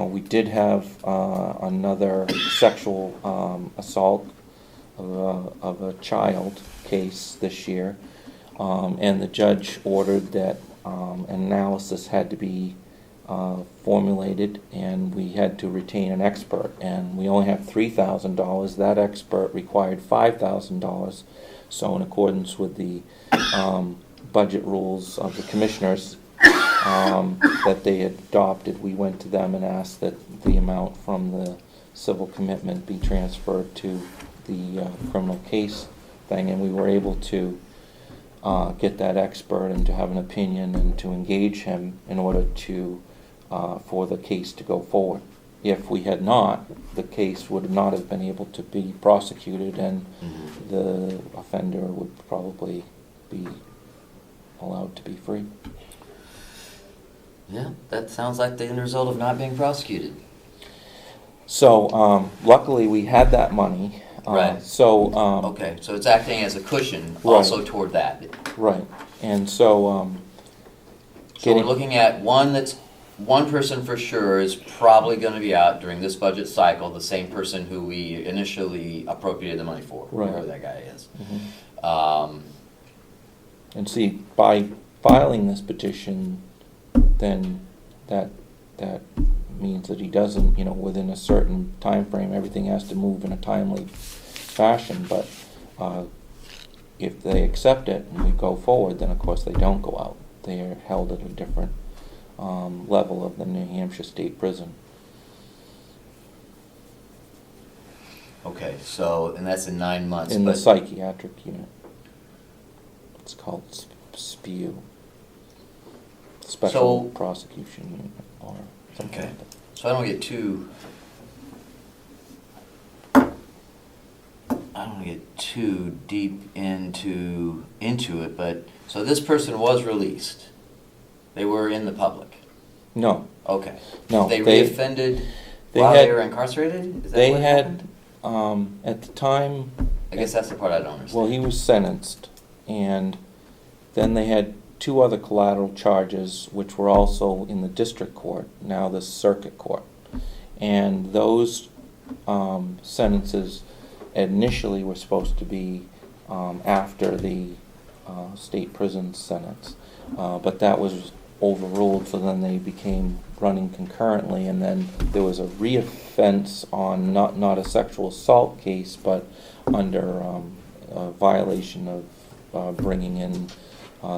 We did have another sexual assault of a child case this year, and the judge ordered that an analysis had to be formulated, and we had to retain an expert, and we only have $3,000. That expert required $5,000. So in accordance with the budget rules of the commissioners that they adopted, we went to them and asked that the amount from the civil commitment be transferred to the criminal case thing, and we were able to get that expert and to have an opinion and to engage him in order to for the case to go forward. If we had not, the case would not have been able to be prosecuted, and the offender would probably be allowed to be free. Yeah, that sounds like the end result of not being prosecuted. So luckily we had that money. Right. So okay, so it's acting as a cushion Right. also toward that. Right. And so So we're looking at one person for sure is probably going to be out during this budget cycle, the same person who we initially appropriated the money for, Right. whoever that guy is. And see, by filing this petition, then that means that he doesn't, within a certain time frame, everything has to move in a timely fashion. But if they accept it and we go forward, then of course they don't go out. They are held at a different level of the New Hampshire State Prison. Okay, so, and that's in 9 months. In the psychiatric unit. It's called SPU. Special Prosecution Unit, or something Okay. like that. So I don't get too deep into it, but so this person was released. They were in the public. No. Okay. No. They reoffended while they were incarcerated? Is that They what had, happened? at the time... I guess that's the part I don't understand. Well, he was sentenced, and then they had 2 other collateral charges, which were also in the district court, now the circuit court. And those sentences initially were supposed to be after the state prison sentence, but that was overruled, so then they became running concurrently, and then there was a reoffense on not a sexual assault case, but under a violation of bringing in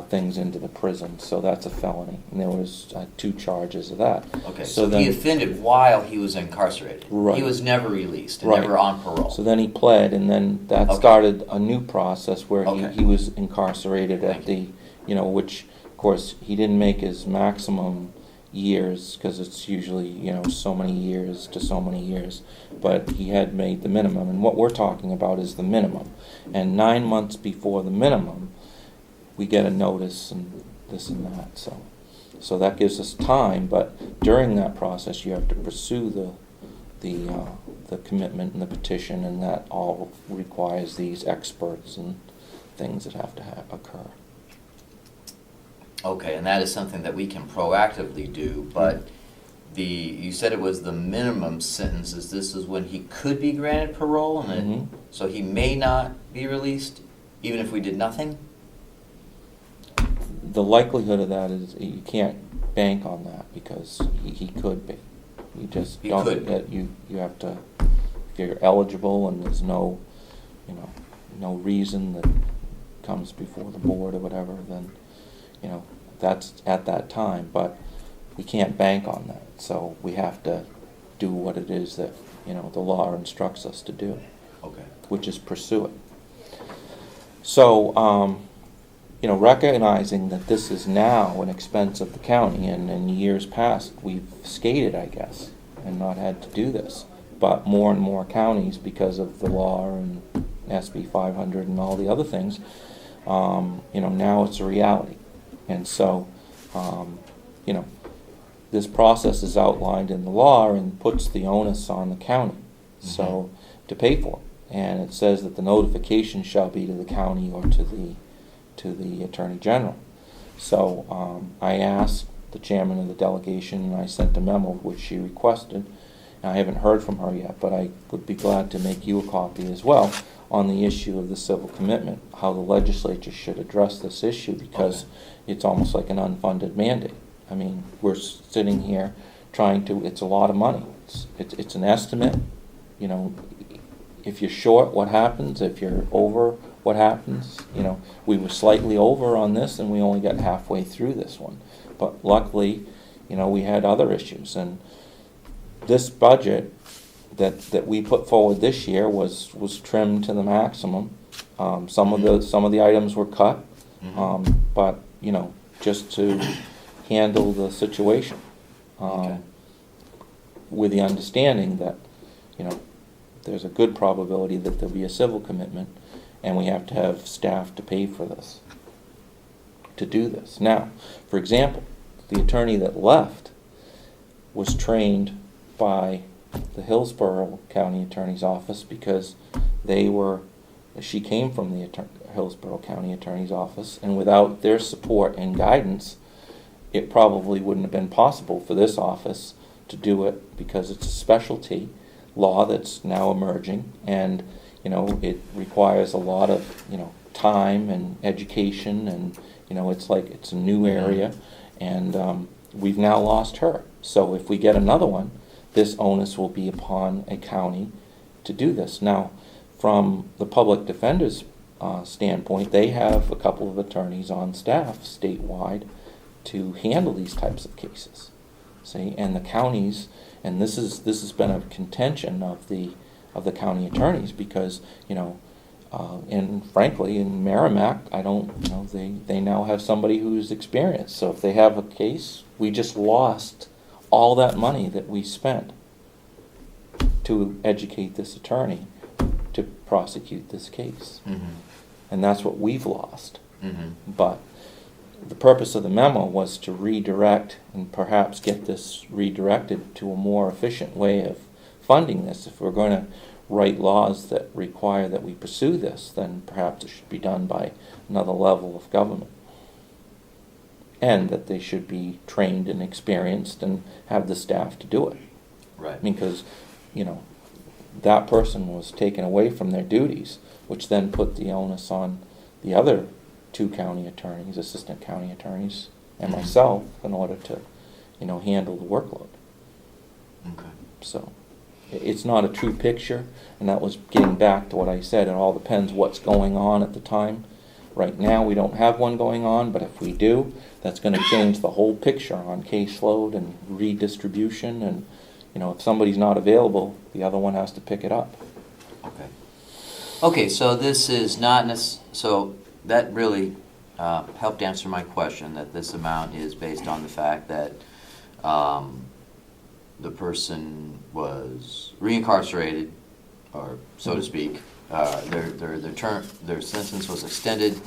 things into the prison, so that's a felony, and there was 2 charges of that. Okay, so he offended while he was incarcerated. Right. He was never released and Right. never on parole. So then he pled, and then that started a new process where he was incarcerated at the, which of course he didn't make his maximum years, because it's usually, so many years to so many years, but he had made the minimum, and what we're talking about is the minimum. And 9 months before the minimum, we get a notice and this and that, so that gives us time, but during that process you have to pursue the commitment and the petition, and that all requires these experts and things that have to occur. Okay, and that is something that we can proactively do, but you said it was the minimum sentences. This is when he could be granted parole, and so he may not be released even if we did nothing? The likelihood of that is you can't bank on that, because he could be. You just He don't. could be. You have to, if you're eligible and there's no reason that comes before the board or whatever, then that's at that time. But we can't bank on that, so we have to do what it is that the law instructs us to do. Okay. Which is pursue it. So. Recognizing that this is now an expense of the county, and in years past we've skated, I guess, and not had to do this. But more and more counties, because of the law and SB 500 and all the other things, now it's a reality. And so, this process is outlined in the law and puts the onus on the county, so to pay for it. And it says that the notification shall be to the county or to the Attorney General. So I asked the chairman of the delegation, and I sent a memo which she requested. And I haven't heard from her yet, but I would be glad to make you a copy as well on the issue of the civil commitment, how the legislature should address this issue, because it's almost like an unfunded mandate. I mean, we're sitting here trying to, it's a lot of money. It's an estimate. You know, if you're short, what happens? If you're over, what happens? You know, we were slightly over on this and we only got halfway through this one. But luckily, you know, we had other issues, and this budget that we put forward this year was trimmed to the maximum. Some of the items were cut, but you know, just to handle the situation, with the understanding that, you know, there's a good probability that there'll be a civil commitment, and we have to have staff to pay for this, to do this. Now, for example, the attorney that left was trained by the Hillsborough County Attorney's Office, because she came from the Hillsborough County Attorney's Office, and without their support and guidance, it probably wouldn't have been possible for this office to do it, because it's a specialty law that's now emerging, and you know, it requires a lot of, you know, time and education, and you know, it's like it's a new area, and we've now lost her. So if we get another one, this onus will be upon a county to do this. Now, from the public defender's standpoint, they have a couple of attorneys on staff statewide to handle these types of cases. See, and the counties, and this has been a contention of the county attorneys, because you know, and frankly, in Merrimack, I don't, you know, they now have somebody who's experienced. So if they have a case, we just lost all that money that we spent to educate this attorney to prosecute this case. And that's what we've lost. But the purpose of the memo was to redirect and perhaps get this redirected to a more efficient way of funding this. If we're going to write laws that require that we pursue this, then perhaps it should be done by another level of government. And that they should be trained and experienced and have the staff to do it. Right. Because, you know, that person was taken away from their duties, which then put the onus on the other two county attorneys, assistant county attorneys, and myself, in order to, you know, handle the workload. Okay. So it's not a true picture, and that was getting back to what I said. It all depends what's going on at the time. Right now, we don't have one going on, but if we do, that's going to change the whole picture on caseload and redistribution. And you know, if somebody's not available, the other one has to pick it up. Okay. Okay, so this is not so that really helped answer my question. That this amount is based on the fact that the person was reincarcerated, or so to speak. Their sentence was extended,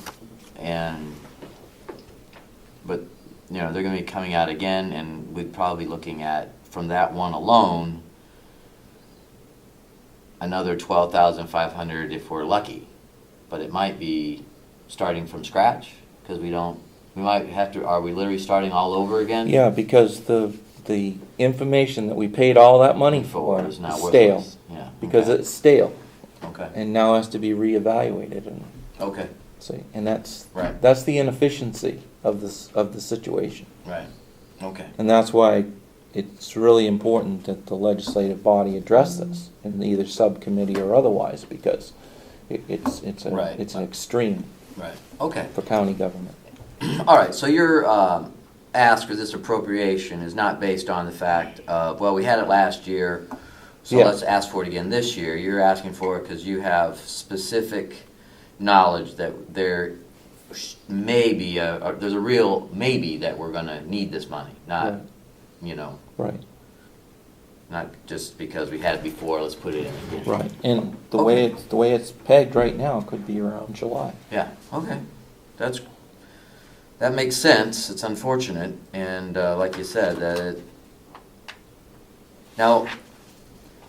but you know, they're going to be coming out again, and we'd probably be looking at, from that one alone, another $12,500 if we're lucky. But it might be starting from scratch, because we might have to. Are we literally starting all over again? Yeah, because the information that we paid all that money for is stale. Yeah. Because okay. it's stale. Okay. And now has to be reevaluated. And okay. see, and that's right. That's the inefficiency of the situation. Right. Okay. And that's why it's really important that the legislative body address this in either subcommittee or otherwise, because it's an extreme right. Okay. for county government. All right. So your ask for this appropriation is not based on the fact of, well, we had it last year, so yeah. let's ask for it again this year. You're asking for it because you have specific knowledge that there may be there's a real maybe that we're going to need this money, not, right. you know. Right. Not just because we had it before, let's put it in again. Right. And the okay. way it's pegged right now could be around July. Yeah. Okay. That makes sense. It's unfortunate, and like you said, that it. Now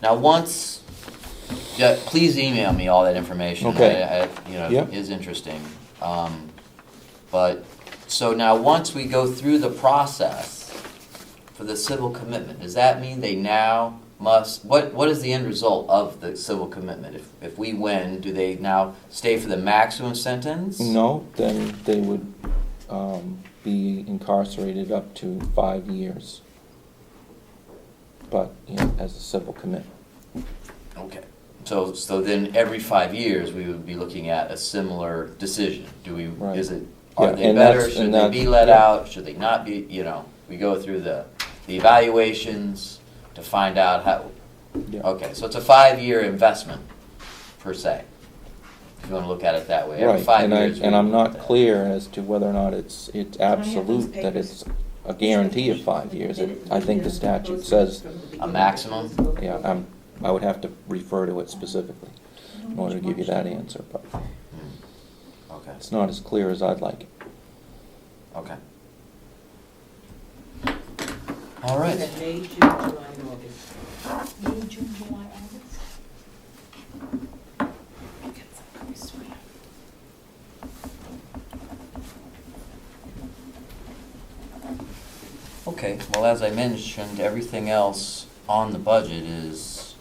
once, yeah, please email me all that information. Okay. It is interesting. But so now once we go through the process for the civil commitment, does that mean they now must, what is the end result of the civil commitment? If we win, do they now stay for the maximum sentence? No, then they would be incarcerated up to 5 years, but as a civil commitment. Okay. So then every 5 years, we would be looking at a similar decision. Do we, Right. is it, are Yeah, they and better? that's- Should and they that's- be let yeah. out? Should they not be, we go through the evaluations to find out how, Yeah. okay, so it's a 5-year investment, per se, if you want to look at it that way. Every Right, 5 and years. we I'm look not at that. clear as to whether or not it's I have those absolute, that papers? it's a guarantee of 5 years. I think the statute says, A maximum? yeah, I would have to refer to it specifically in order to give you that answer, but Okay, it's not as clear as I'd like it. okay. All right. May, June, July, and August. May, June, July, August. Get some copies for you. Okay, well, as I mentioned, everything else on the budget is,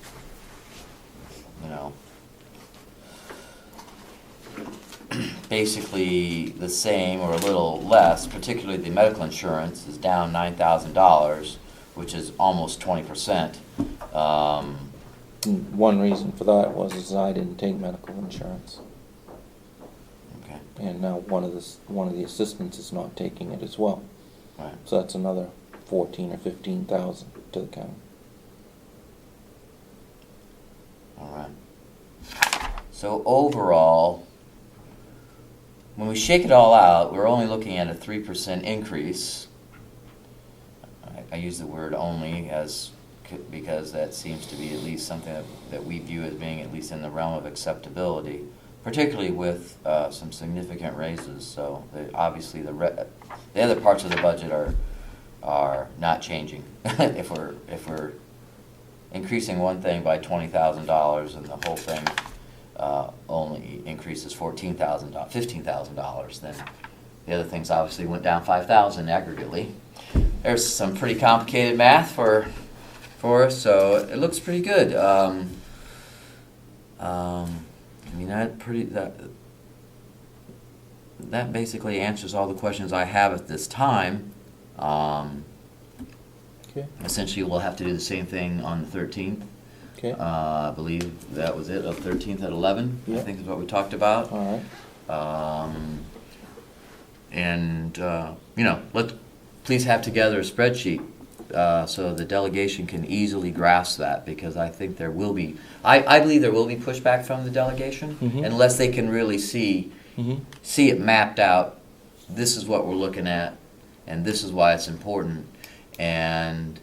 basically the same or a little less, particularly the medical insurance is down $9,000, which is almost 20%. And one reason for that is I didn't take medical insurance, Okay, and now one of the assistants is not taking it as well. right. So that's another 14 or 15,000 to the county. All right. So overall, when we shake it all out, we're only looking at a 3% increase. I use the word only because that seems to be at least something that we view as being at least in the realm of acceptability, particularly with some significant raises. So obviously the other parts of the budget are not changing. If we're increasing one thing by $20,000 and the whole thing only increases $15,000, then the other things obviously went down $5,000 aggregately. There's some pretty complicated math for us, so it looks pretty good. That basically answers all the questions I have at this time. Okay. Essentially, we'll have to do the same thing on the 13th. Okay. I believe that was it, of 13th at 11, I Yeah. think is what we talked about. All right. Please have together a spreadsheet so the delegation can easily grasp that, because I think there will be, I believe there will be pushback from the delegation Mhm. unless they can really see it mapped out. This is what we're looking at, and this is why it's important. And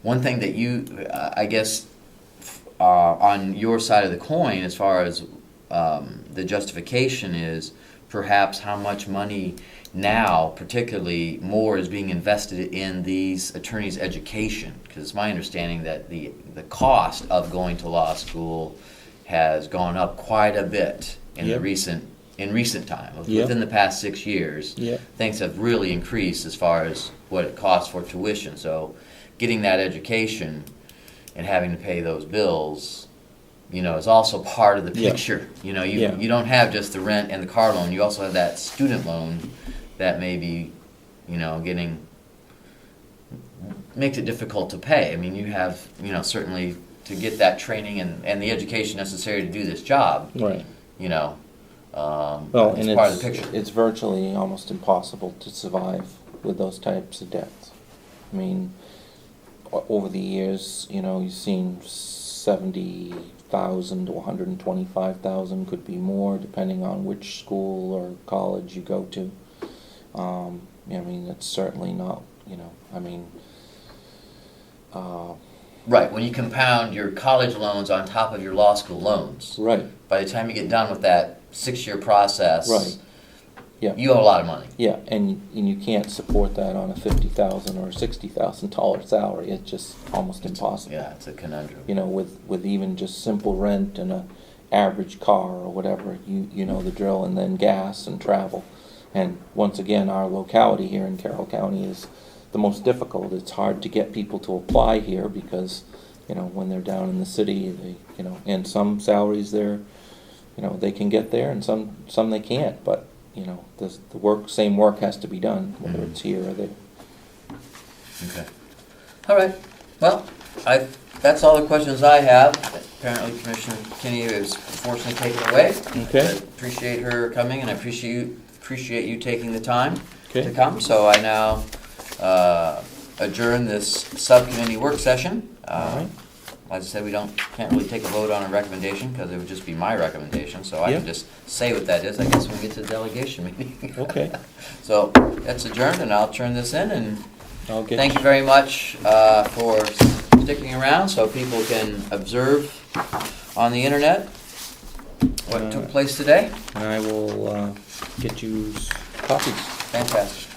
one thing that I guess, on your side of the coin, as far as the justification is, perhaps how much money now, particularly more, is being invested in these attorneys' education. Because it's my understanding that the cost of going to law school has gone up quite a bit in Yep. in recent time. Yep. Within the past 6 years, Yep. things have really increased as far as what it costs for tuition. So getting that education and having to pay those bills, is also part of the Yeah. picture. Yeah. You don't have just the rent and the car loan. You also have that student loan that may be, makes it difficult to pay. I mean, you have, certainly to get that training and the education necessary to do this job, Right. Well, and it's part of the picture. it's virtually almost impossible to survive with those types of debts. I mean, over the years, you've seen 70,000 to 125,000, could be more, depending on which school or college you go to. It's certainly not, Right, when you compound your college loans on top of your law school loans, right, by the time you get done with that 6-year process, right, yeah. you owe a lot of money. Yeah, and you can't support that on a $50,000 or $60,000 salary. It's just almost impossible. Yeah, it's a conundrum. With even just simple rent and a average car or whatever, you know the drill, and then gas and travel. And once again, our locality here in Carroll County is the most difficult. It's hard to get people to apply here because, when they're down in the city, and some salaries they're, they can get there and some they can't, but, same work has to be done, whether it's here or there. Okay. All right. Well, that's all the questions I have. Apparently Commissioner Kinney is unfortunately taken away. Okay. I appreciate her coming, and I appreciate you taking the time Okay. to come. So I now adjourn this subcommittee work session. All right. Like I said, we can't really take a vote on a recommendation because it would just be my recommendation. So I Yeah. can just say what that is. I guess when we get to the delegation meeting. Okay. So that's adjourned, and I'll turn this in. And I'll get thank you very much for sticking around so people can observe on the internet what took place today. And I will get you copies. Fantastic.